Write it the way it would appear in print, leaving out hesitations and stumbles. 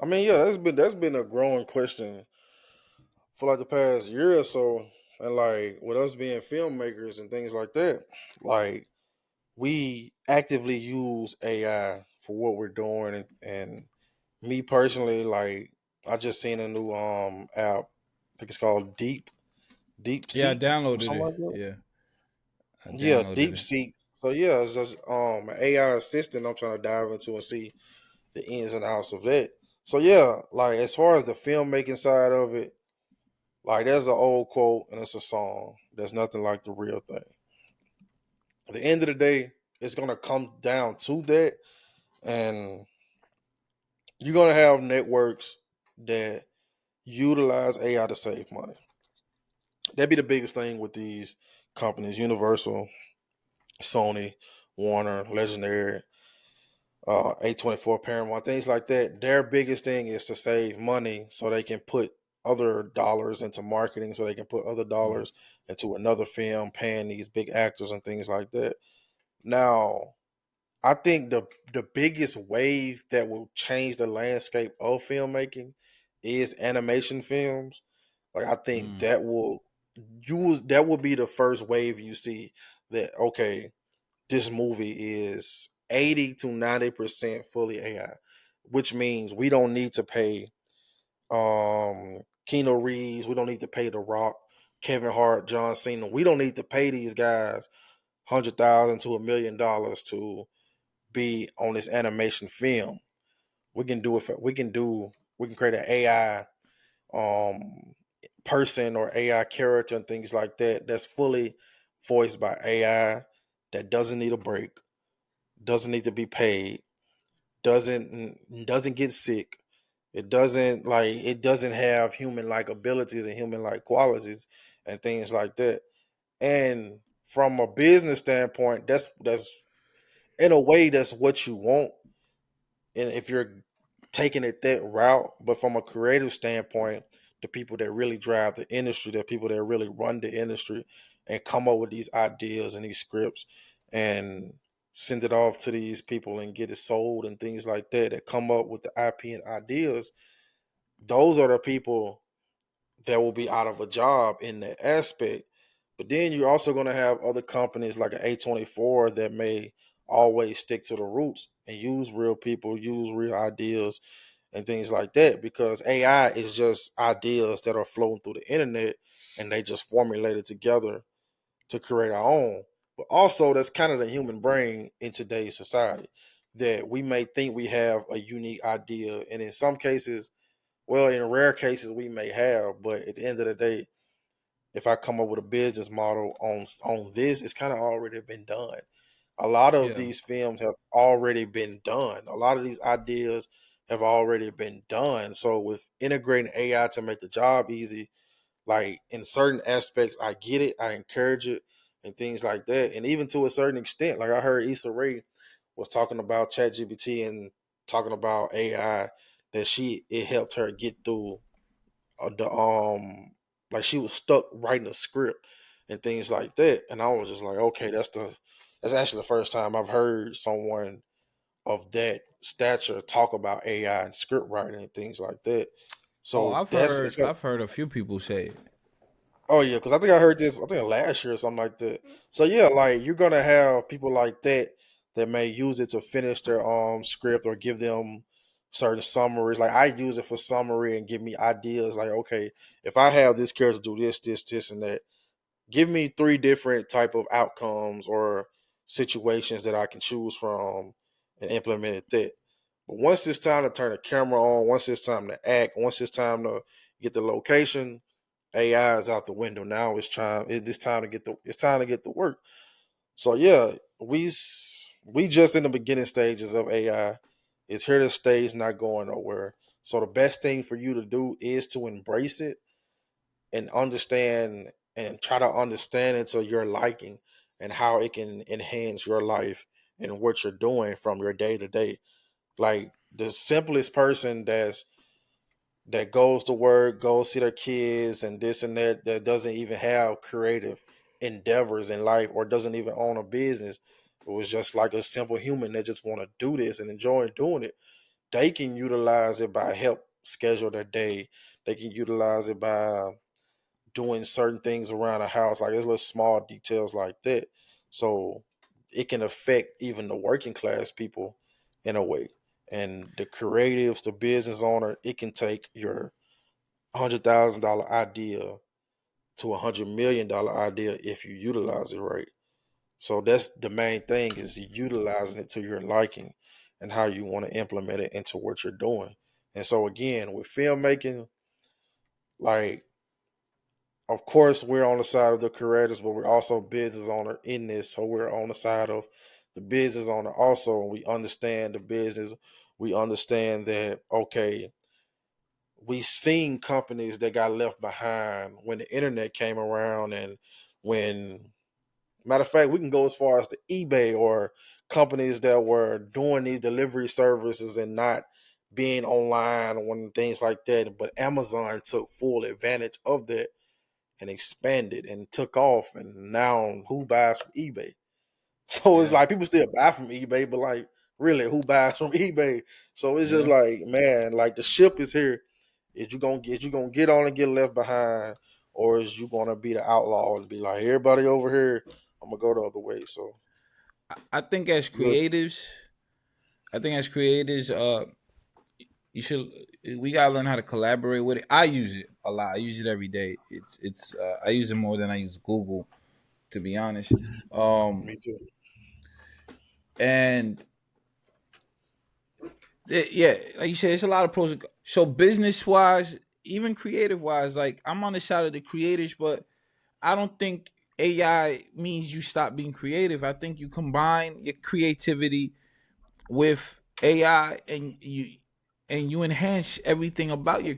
I mean, yeah, that's been a growing question for like the past year or so, and like with us being filmmakers and things like that, like we actively use AI for what we're doing, and me personally, like I just seen a new app, I think it's called Deep Yeah, I Seek or downloaded something it. like that. Yeah, I Yeah, downloaded Deep it. Seek. So yeah, it's just an AI assistant I'm trying to dive into and see the ins and outs of that. So yeah, like as far as the filmmaking side of it, like there's an old quote and it's a song. There's nothing like the real thing. At the end of the day, it's gonna come down to that, and you're gonna have networks that utilize AI to save money. That'd be the biggest thing with these companies: Universal, Sony, Warner, Legendary, A24, Paramount, things like that. Their biggest thing is to save money so they can put other dollars into marketing, so they can put other Mhm. dollars into another film, paying these big actors and things like that. Now, I think the biggest wave that will change the landscape of filmmaking is animation films. Like I think Mm, that will be the first wave you see that okay, this movie is 80 to 90% fully AI, which means we don't need to pay Keanu Reeves, we don't need to pay The Rock, Kevin Hart, John Cena. We don't need to pay these guys $100,000 to $1 million to be on this animation film. We can do it for, we can create an AI um person or AI character and things like that that's fully voiced by AI, that doesn't need a break, doesn't need to be paid, doesn't get sick. It doesn't have human like abilities and human like qualities and things like that. And from a business standpoint, that's in a way that's what you want, and if you're taking it that route. But from a creative standpoint, the people that really drive the industry, the people that really run the industry and come up with these ideas and these scripts and send it off to these people and get it sold and things like that, that come up with the IP and ideas, those are the people that will be out of a job in that aspect. But then you're also going to have other companies like an A24 that may always stick to the roots and use real people, use real ideas and things like that, because AI is just ideas that are flowing through the internet and they just formulated together to create our own. But also, that's kind of the human brain in today's society, that we may think we have a unique idea, and in some cases, well, in rare cases, we may have, but at the end of the day, if I come up with a business model on this, it's kind of already been done. A lot of yeah. these films have already been done. A lot of these ideas have already been done. So with integrating AI to make the job easy, like in certain aspects, I get it, I encourage it, and things like that. And even to a certain extent, like I heard Issa Rae was talking about ChatGPT and talking about AI, that she it helped her get through the like she was stuck writing a script and things like that. And I was just like, okay, that's actually the first time I've heard someone of that stature talk about AI and script writing and things like that. Oh, So that's it's gonna, I've heard a few people say it. oh yeah, because I think I heard this, I think last year or something like that. So yeah, like you're gonna have people like that that may use it to finish their script or give them certain summaries. Like I use it for summary and give me ideas. Like okay, if I have this character do this, and that, give me three different type of outcomes or situations that I can choose from and implement that. But once it's time to turn the camera on, once it's time to act, once it's time to get the location, AI is out the window. Now it's time to get the it's time to get the work. So yeah, we just in the beginning stages of AI. It's here to stay. It's not going nowhere. So the best thing for you to do is to embrace it and understand and try to understand it to your liking and how it can enhance your life and what you're doing from your day to day. Like the simplest person that goes to work, goes see their kids and this and that, that doesn't even have creative endeavors in life or doesn't even own a business. It was just like a simple human that just want to do this and enjoy doing it. they can utilize it by help schedule their day. They can utilize it by doing certain things around the house, like it's little small details like that. So it can affect even the working class people in a way. And the creatives, the business owner, it can take your $100,000 idea to $100 million idea if you utilize it right. So that's the main thing, is utilizing it to your liking and how you want to implement it into what you're doing. And so again, with filmmaking, like, of course we're on the side of the creators, but we're also business owner in this. So we're on the side of the business owner also, and we understand the business. We understand that, okay, we seen companies that got left behind when the internet came around, and when, matter of fact, we can go as far as to eBay, or companies that were doing these delivery services and not being online when things like that. But Amazon took full advantage of that and expanded and took off. And now who buys from eBay? So it's Yeah. like people still buy from eBay, but like, really, who buys from eBay? So it's just Yeah. like, man, like the ship is here. Is you gonna get on and get left behind, or is you gonna be the outlaw and be like, everybody over here, I'm gonna go the other way. So I think as look, creatives, you should we gotta learn how to collaborate with it. I use it a lot. I use it every day. It's I use it more than I use Google, to be honest. Um me too. and yeah, like you said, it's a lot of pros. So business wise, even creative wise, like I'm on the side of the creators, but I don't think AI means you stop being creative. I think you combine your creativity with AI, and you enhance everything about your